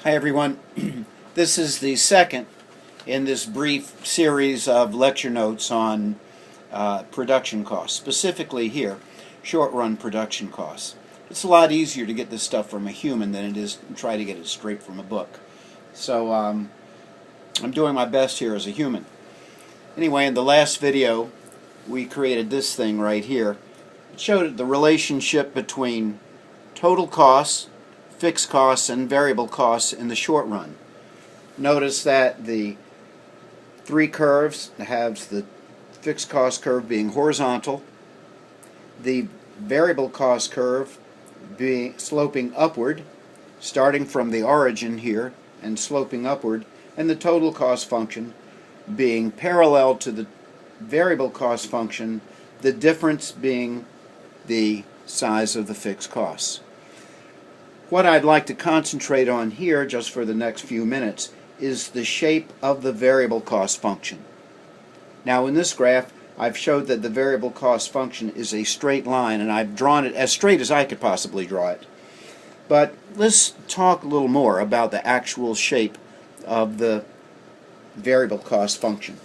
Hi everyone. This is the second in this brief series of lecture notes on production costs, specifically here, short-run production costs. It's a lot easier to get this stuff from a human than it is to try to get it straight from a book. So I'm doing my best here as a human. Anyway, in the last video we created this thing right here. It showed the relationship between total costs, fixed costs, and variable costs in the short run. Notice that the three curves have the fixed cost curve being horizontal, the variable cost curve being sloping upward, starting from the origin here and sloping upward, and the total cost function being parallel to the variable cost function, the difference being the size of the fixed costs. What I'd like to concentrate on here, just for the next few minutes, is the shape of the variable cost function. Now in this graph I've showed that the variable cost function is a straight line, and I've drawn it as straight as I could possibly draw it. But let's talk a little more about the actual shape of the variable cost function.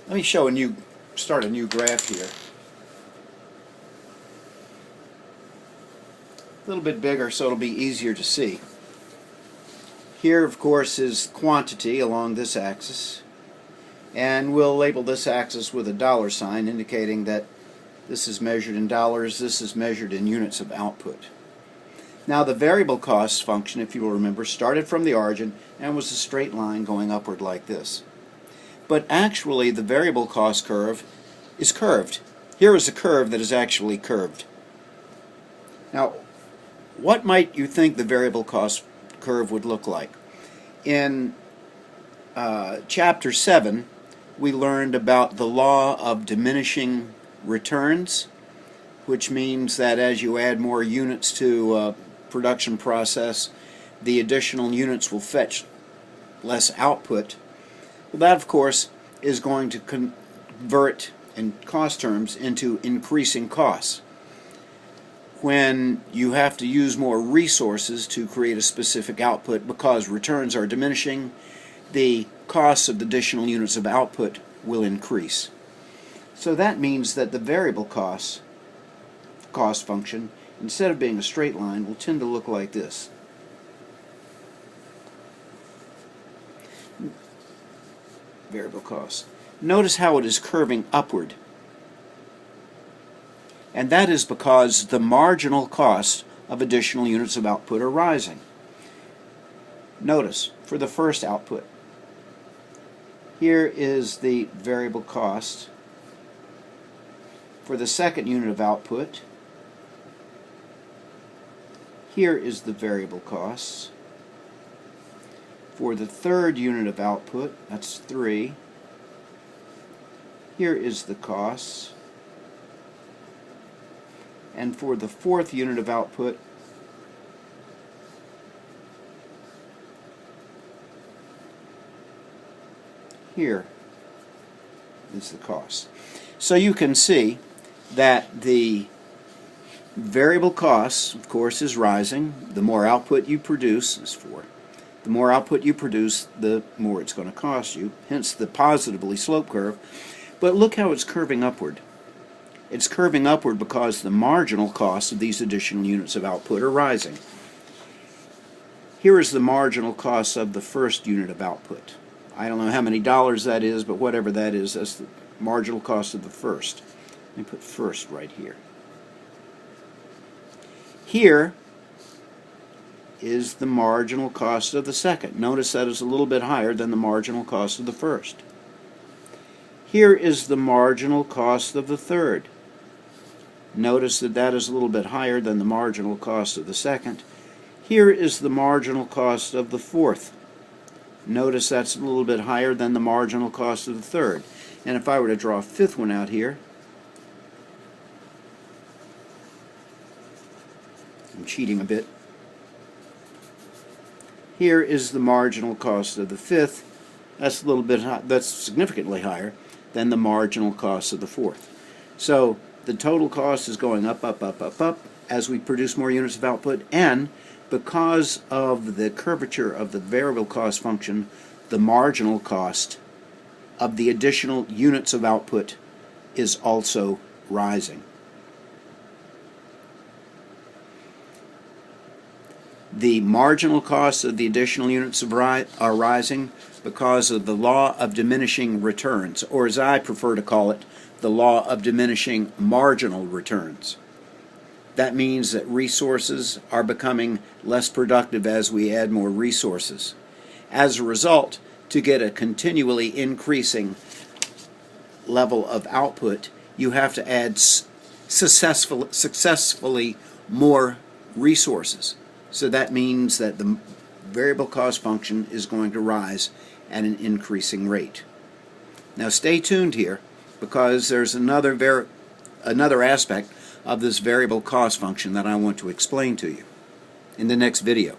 Let me start a new graph here. A little bit bigger so it'll be easier to see. Here, of course, is quantity along this axis, and we'll label this axis with a dollar sign indicating that this is measured in dollars, this is measured in units of output. Now the variable cost function, if you will remember, started from the origin and was a straight line going upward like this. But actually the variable cost curve is curved. Here is a curve that is actually curved. Now, what might you think the variable cost curve would look like? In Chapter 7, we learned about the law of diminishing returns, which means that as you add more units to a production process, the additional units will fetch less output. Well, that, of course, is going to convert, in cost terms, into increasing costs. When you have to use more resources to create a specific output because returns are diminishing, the costs of the additional units of output will increase. So that means that the variable cost function, instead of being a straight line, will tend to look like this. Variable cost. Notice how it is curving upward. And that is because the marginal cost of additional units of output are rising. Notice, for the first output, here is the variable cost. For the second unit of output, here is the variable costs. For the third unit of output, that's 3, here is the costs. And for the fourth unit of output, here is the cost. So you can see that the variable cost, of course, is rising. The more output you produce, is 4. The more output you produce, the more it's going to cost you, hence the positively sloped curve. But look how it's curving upward. It's curving upward because the marginal costs of these additional units of output are rising. Here is the marginal cost of the first unit of output. I don't know how many dollars that is, but whatever that is, that's the marginal cost of the first. Let me put first right here. Here is the marginal cost of the second. Notice that is a little bit higher than the marginal cost of the first. Here is the marginal cost of the third. Notice that that is a little bit higher than the marginal cost of the second. Here is the marginal cost of the fourth. Notice that's a little bit higher than the marginal cost of the third. And if I were to draw a fifth one out here, I'm cheating a bit. Here is the marginal cost of the fifth. That's a little bit high, that's significantly higher than the marginal cost of the fourth. So the total cost is going up, up, up, up, up, as we produce more units of output, and because of the curvature of the variable cost function, the marginal cost of the additional units of output is also rising. The marginal costs of the additional units are rising because of the law of diminishing returns, or as I prefer to call it, the law of diminishing marginal returns. That means that resources are becoming less productive as we add more resources. As a result, to get a continually increasing level of output, you have to add successfully more resources. So that means that the variable cost function is going to rise at an increasing rate. Now stay tuned here, because there's another aspect of this variable cost function that I want to explain to you in the next video.